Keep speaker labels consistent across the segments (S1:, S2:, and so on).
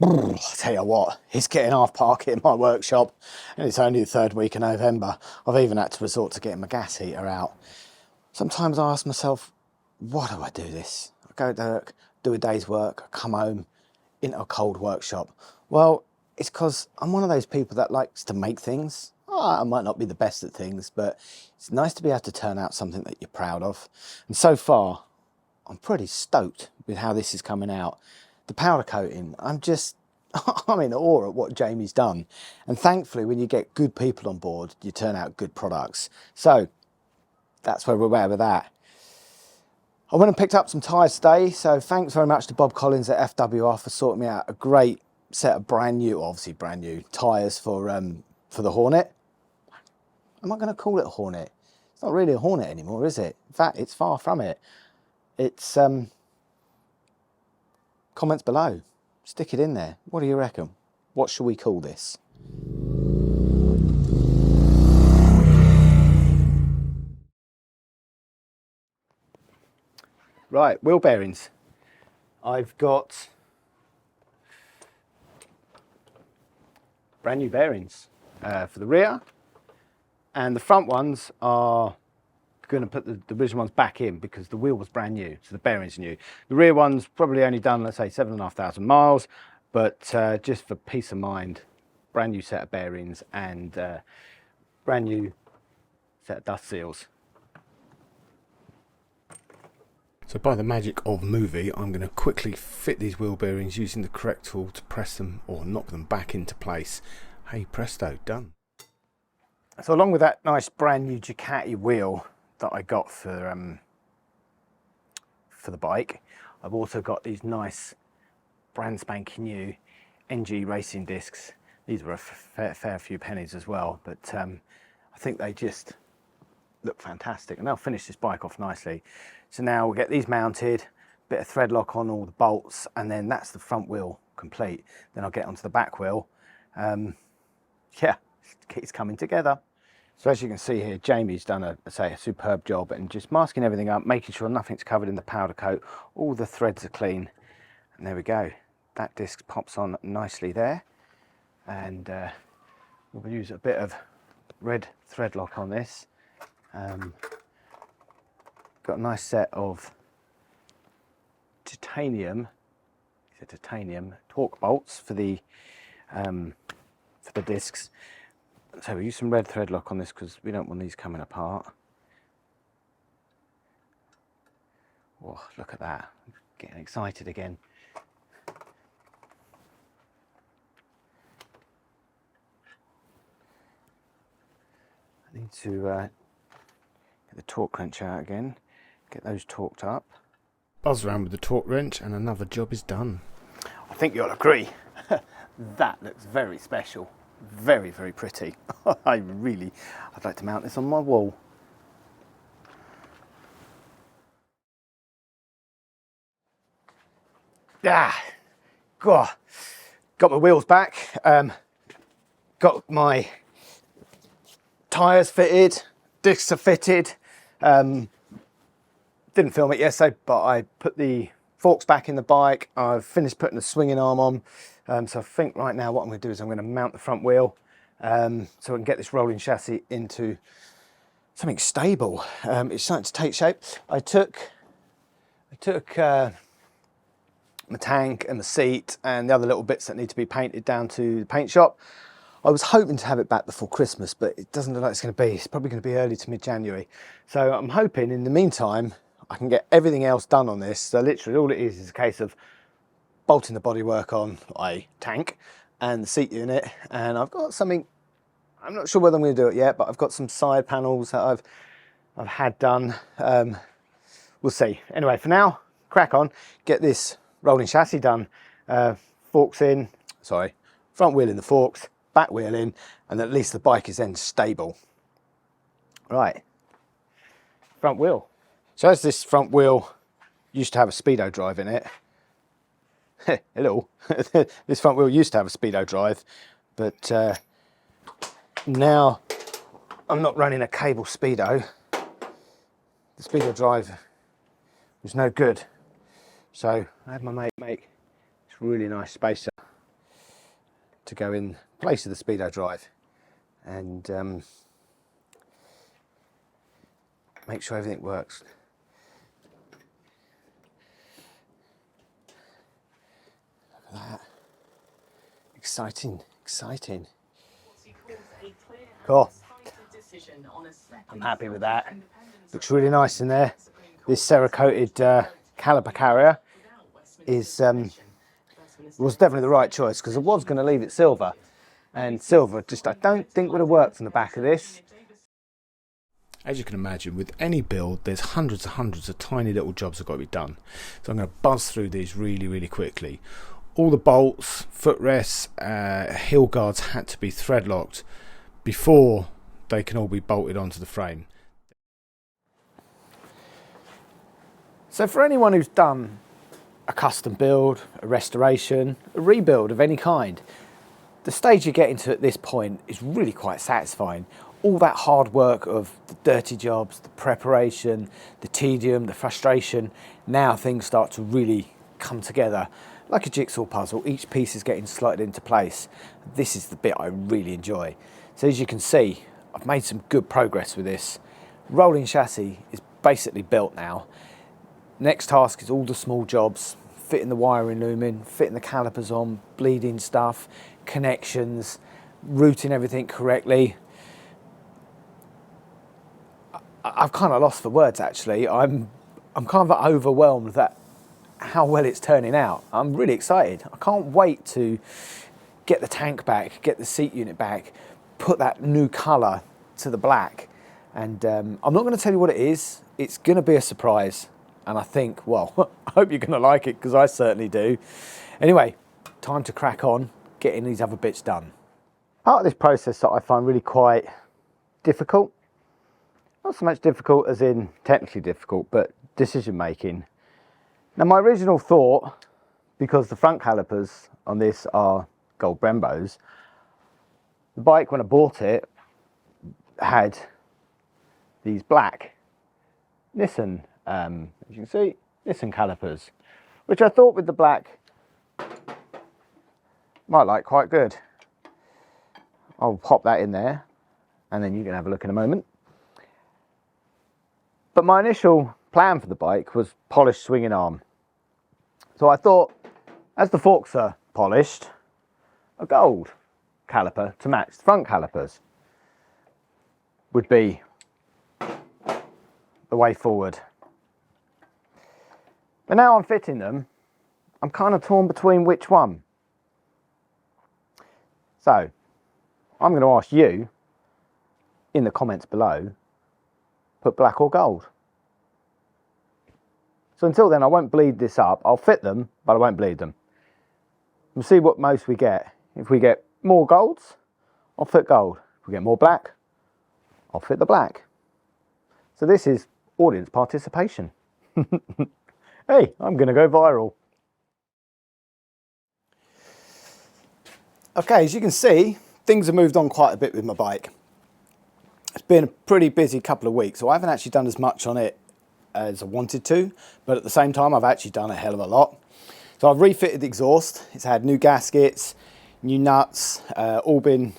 S1: I'll tell you what, it's getting half park in my workshop, and it's only the third week of November. I've even had to resort to getting my gas heater out. Sometimes I ask myself, why do I do this? I go to work, do a day's work, I come home into a cold workshop. Well, it's because I'm one of those people that likes to make things. I might not be the best at things, but it's nice to be able to turn out something that you're proud of. And so far, I'm pretty stoked with how this is coming out. The powder coating, I'm in awe at what Jamie's done. And thankfully, when you get good people on board, you turn out good products. So that's where we're at with that. I went and picked up some tyres today, so thanks very much to Bob Collins at FWR for sorting me out a great set of brand new tyres for the Hornet. Am I going to call it a Hornet? It's not really a Hornet anymore, is it? In fact, it's far from it. It's comments below. Stick it in there. What do you reckon? What shall we call this? Right, wheel bearings. I've got brand new bearings for the rear, and the front ones are going to put the original ones back in because the wheel was brand new, so the bearings are new. The rear one's probably only done, let's say, 7,500 miles, but just for peace of mind, brand new set of bearings and brand new set of dust seals. So by the magic of movie, I'm going to quickly fit these wheel bearings using the correct tool to press them or knock them back into place. Hey presto, done. So along with that nice brand new Ducati wheel that I got for the bike, I've also got these nice brand spanking new NG racing discs. These were a fair few pennies as well, but I think they just look fantastic, and they'll finish this bike off nicely. So now we'll get these mounted, bit of thread lock on all the bolts, and then that's the front wheel complete. Then I'll get onto the back wheel. Yeah, it's coming together. So as you can see here, Jamie's done a superb job and just masking everything up, making sure nothing's covered in the powder coat, all the threads are clean, and there we go. That disc pops on nicely there, and we'll use a bit of red thread lock on this. Got a nice set of titanium torque bolts for the discs. So we use some red thread lock on this because we don't want these coming apart. Oh, look at that! I'm getting excited again. I need to get the torque wrench out again, get those torqued up. Buzz around with the torque wrench and another job is done. I think you'll agree, that looks very special, very, very pretty. I'd like to mount this on my wall. God. Got my wheels back, got my tyres fitted, discs are fitted. Didn't film it yesterday, but I put the forks back in the bike. I've finished putting the swinging arm on. So I think right now what I'm going to do is I'm going to mount the front wheel so I can get this rolling chassis into something stable. It's starting to take shape. I took my tank and the seat and the other little bits that need to be painted down to the paint shop. I was hoping to have it back before Christmas, but it doesn't look like it's going to be. It's probably going to be early to mid-January. So I'm hoping in the meantime, I can get everything else done on this. So literally all it is a case of bolting the bodywork on, i.e. tank, and the seat unit. And I've got something, I'm not sure whether I'm going to do it yet, but I've got some side panels that I've had done. We'll see. Anyway, for now, crack on, get this rolling chassis done. Forks in, front wheel in the forks, back wheel in, and at least the bike is then stable. Right, front wheel. So as this front wheel used to have a speedo drive in it, hello, this front wheel used to have a speedo drive, but now I'm not running a cable speedo. The speedo drive was no good, so I had my mate make this really nice spacer to go in place of the speedo drive and make sure everything works. Look at that. Exciting, exciting. Cool. I'm happy with that. Looks really nice in there. This Cerakoted caliper carrier was definitely the right choice, because I was going to leave it silver, and silver just I don't think would have worked on the back of this. As you can imagine, with any build, there's hundreds and hundreds of tiny little jobs that got to be done. So I'm going to buzz through these really, really quickly. All the bolts, footrests, heel guards had to be thread locked before they can all be bolted onto the frame. So for anyone who's done a custom build, a restoration, a rebuild of any kind, the stage you're getting to at this point is really quite satisfying. All that hard work of the dirty jobs, the preparation, the tedium, the frustration, now things start to really come together like a jigsaw puzzle. Each piece is getting slotted into place. This is the bit I really enjoy. So as you can see, I've made some good progress with this. Rolling chassis is basically built now. Next task is all the small jobs, fitting the wiring loom in, fitting the calipers on, bleeding stuff, connections, routing everything correctly. I've kind of lost for words actually. I'm kind of overwhelmed at how well it's turning out. I'm really excited. I can't wait to get the tank back, get the seat unit back, put that new colour to the black. And I'm not going to tell you what it is. It's going to be a surprise. And I think, well, I hope you're going to like it, because I certainly do. Anyway, time to crack on, getting these other bits done. Part of this process that I find really quite difficult, not so much difficult as in technically difficult, but decision making. Now my original thought, because the front calipers on this are gold Brembos, the bike when I bought it had these black Nissan, as you can see, Nissan calipers, which I thought with the black might like quite good. I'll pop that in there and then you can have a look in a moment. But my initial plan for the bike was polished swinging arm. So I thought, as the forks are polished, a gold caliper to match the front calipers would be the way forward. But now I'm fitting them, I'm kind of torn between which one. So I'm going to ask you in the comments below, put black or gold. So until then I won't bleed this up. I'll fit them, but I won't bleed them. We'll see what most we get. If we get more golds, I'll fit gold. If we get more black, I'll fit the black. So this is audience participation. Hey, I'm going to go viral. Okay, as you can see, things have moved on quite a bit with my bike. It's been a pretty busy couple of weeks, so I haven't actually done as much on it as I wanted to, but at the same time I've actually done a hell of a lot. So I've refitted the exhaust. It's had new gaskets, new nuts, all been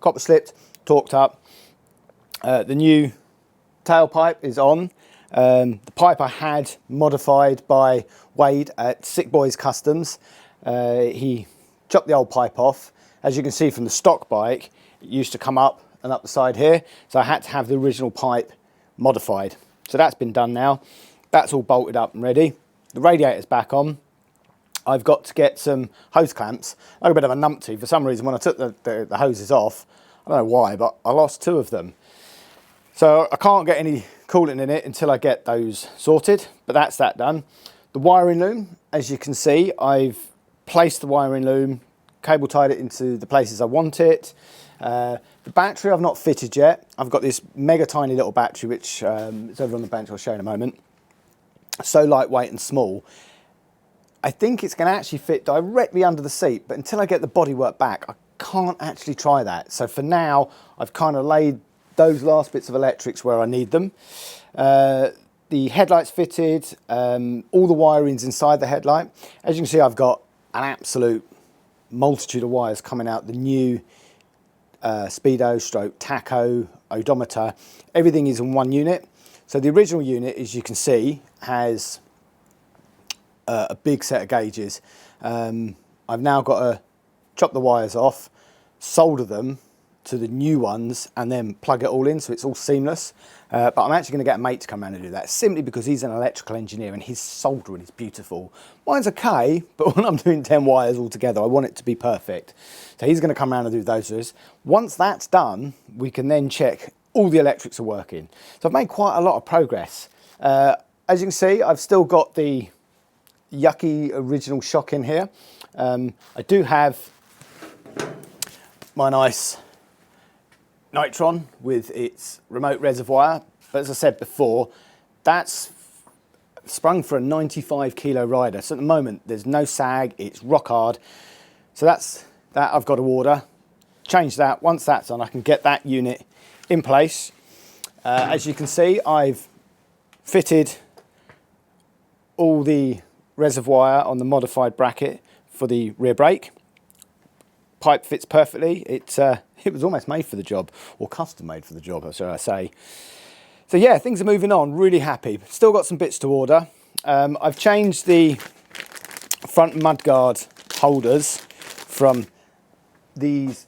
S1: copper slipped, torqued up. The new tailpipe is on. The pipe I had modified by Wade at Sick Boys Customs. He chopped the old pipe off. As you can see from the stock bike, it used to come up and up the side here, so I had to have the original pipe modified. So that's been done now. That's all bolted up and ready. The radiator's back on. I've got to get some hose clamps. Like a bit of a numpty. For some reason, when I took the hoses off, I don't know why, but I lost two of them. So I can't get any coolant in it until I get those sorted, but that's that done. The wiring loom, as you can see, I've placed the wiring loom, cable tied it into the places I want it. The battery I've not fitted yet. I've got this mega tiny little battery, which is over on the bench, I'll show you in a moment. So lightweight and small. I think it's going to actually fit directly under the seat, but until I get the bodywork back, I can't actually try that. So for now, I've kind of laid those last bits of electrics where I need them. The headlight's fitted, all the wiring's inside the headlight. As you can see, I've got an absolute multitude of wires coming out the new speedo stroke tacho odometer. Everything is in one unit. So the original unit, as you can see, has a big set of gauges. I've now got to chop the wires off, solder them to the new ones, and then plug it all in so it's all seamless. But I'm actually going to get a mate to come around and do that, simply because he's an electrical engineer and his soldering is beautiful. Mine's okay, but when I'm doing 10 wires all together, I want it to be perfect. So he's going to come around and do those. Once that's done, we can then check all the electrics are working. So I've made quite a lot of progress. As you can see, I've still got the yucky original shock in here. I do have my nice Nitron with its remote reservoir, but as I said before, that's sprung for a 95 kilo rider. So at the moment there's no sag, it's rock hard. So that's that I've got to order, change that. Once that's done, I can get that unit in place. As you can see, I've fitted all the reservoir on the modified bracket for the rear brake. Pipe fits perfectly. It was almost made for the job, or custom made for the job, shall I say. So yeah, things are moving on, really happy. Still got some bits to order. I've changed the front mudguard holders from these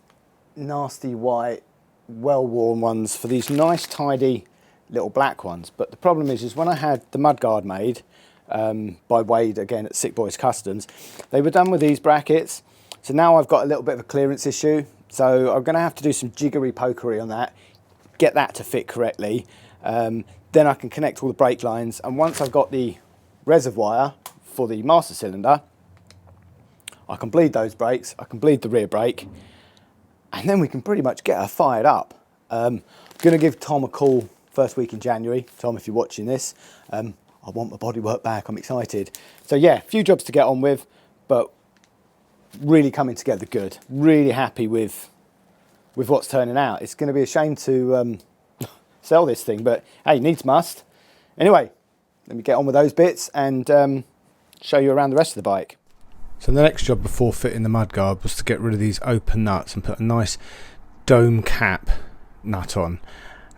S1: nasty white, well-worn ones for these nice, tidy little black ones. But the problem is when I had the mudguard made by Wade, again at Sick Boys Customs, they were done with these brackets. So now I've got a little bit of a clearance issue. So I'm going to have to do some jiggery pokery on that, get that to fit correctly. Then I can connect all the brake lines. And once I've got the reservoir for the master cylinder, I can bleed those brakes, I can bleed the rear brake, and then we can pretty much get her fired up. I'm going to give Tom a call first week in January. Tom, if you're watching this, I want my bodywork back. I'm excited. So yeah, a few jobs to get on with, but really coming together good. Really happy with what's turning out. It's going to be a shame to sell this thing, but hey, needs must. Anyway, let me get on with those bits and show you around the rest of the bike. So the next job before fitting the mudguard was to get rid of these open nuts and put a nice dome cap nut on.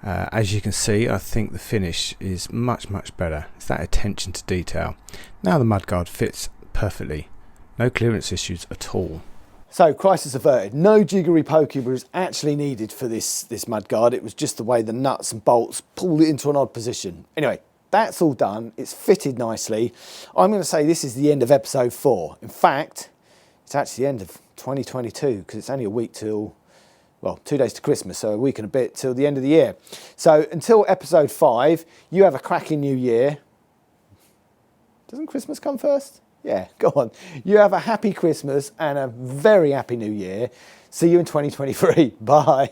S1: As you can see, I think the finish is much better. It's that attention to detail. Now the mudguard fits perfectly. No clearance issues at all. So crisis averted. No jiggery pokey was actually needed for this mudguard. It was just the way the nuts and bolts pulled it into an odd position. Anyway, that's all done. It's fitted nicely. I'm going to say this is the end of episode 4. In fact, it's actually the end of 2022 because it's only a week till, well, 2 days to Christmas, so a week and a bit till the end of the year. So until episode 5, you have a cracking new year. Doesn't Christmas come first? Yeah, go on. You have a happy Christmas and a very happy new year. See you in 2023. Bye.